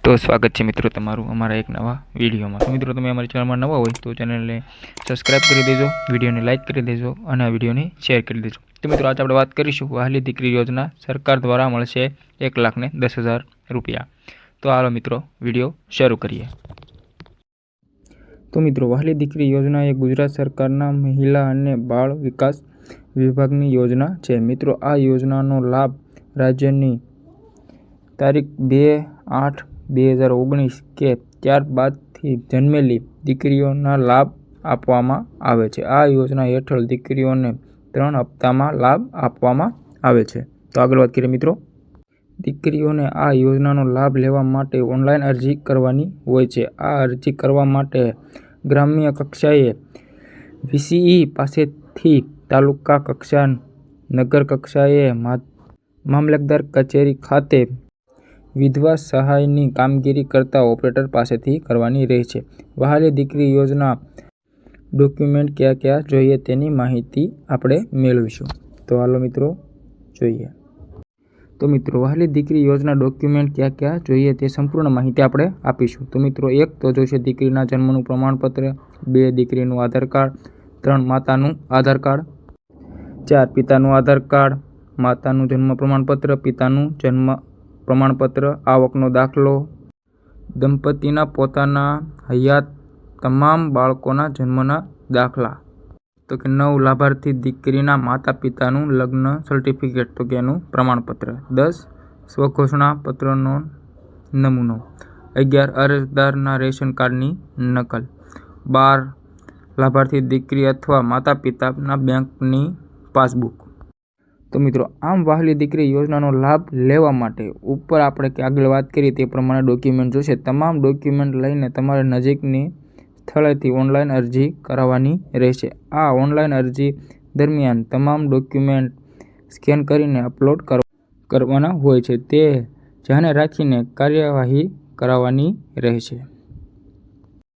तो स्वागत है मित्रों तमारू अमरा एक नवा विडियो में। तो मित्रों तमे अमरी चैनल में नवा हो तो चैनल ने सब्सक्राइब कर दीजो, वीडियो ने लाइक कर दीजो और वीडियो ने शेर कर दीजो। तो मित्रों आज आप बात करीशुं वहाली दीकरी योजना सरकार द्वारा मळशे 1,10,000 रुपया। तो हालो मित्रों वीडियो शुरू करिए। तो मित्रों वहाली दीकरी योजना ए गुजरात सरकारना महिला अने बाळ विकास विभागनी योजना है। मित्रों आ योजनानो लाभ राज्यनी तारीख 2/8/2019 के ત્યારબાદથી જન્મેલી દીકરીઓના લાભ આપવામાં આવે છે। આ યોજના હેઠળ દીકરીઓને 3 હપ્તામાં લાભ આપવામાં આવે છે। તો આગળ વાત કરીએ મિત્રો, દીકરીઓને આ યોજનાનો લાભ લેવા માટે ઓનલાઈન અરજી કરવાની હોય છે। આ અરજી કરવા માટે ગ્રામ્ય કક્ષાએ વીસીઈ પાસેથી તાલુકા કક્ષા, નગર કક્ષાએ મામલતદાર કચેરી ખાતે વિધવા સહાયની કામગીરી કરતા ઓપરેટર પાસેથી કરવાની રહેશે। વહાલી દીકરી યોजना ડોક્યુમેન્ટ ક્યાં ક્યાં જોઈએ તેની માહિતી આપણે મેળવીશું। તો હાલો મિત્રો જોઈએ। તો મિત્રો વહાલી દીકરી યોजना ડોક્યુમેન્ટ ક્યાં ક્યાં જોઈએ તે સંપૂર્ણ માહિતી આપણે આપીશું। તો મિત્રો એક તો જોઈશે દીકરીના જન્મનું પ્રમાણપત્ર, 2 દીકરીનું આધાર કાર્ડ, 3 માતાનું આધાર કાર્ડ, 4 પિતાનું આધાર કાર્ડ, માતાનું જન્મ પ્રમાણપત્ર, પિતાનું જન્મ પ્રમાણપત્ર, આવકનો દાખલો, દંપતીના પોતાના હયાત તમામ બાળકોના જન્મના દાખલા। તો કે 9 લાભાર્થી દીકરીના માતા પિતાનું લગ્ન સર્ટિફિકેટ તો કે એનું પ્રમાણપત્ર, 10 સ્વઘોષણા પત્રનો નમૂનો, 11 અરજદારના રેશન કાર્ડની નકલ, 12 લાભાર્થી દીકરી અથવા માતા પિતાના બેંકની પાસબુક। તો મિત્રો આમ વહાલી દીકરી યોજનાનો લાભ લેવા માટે ઉપર આપણે કે આગળ વાત કરી તે પ્રમાણે ડોક્યુમેન્ટ જોશે। તમામ ડોક્યુમેન્ટ લઈને તમારે નજીકની સ્થળેથી ઓનલાઈન અરજી કરાવવાની રહેશે। આ ઓનલાઈન અરજી દરમિયાન તમામ ડોક્યુમેન્ટ સ્કેન કરીને અપલોડ કરવાના હોય છે, તે ધ્યાને રાખીને કાર્યવાહી કરાવવાની રહેશે।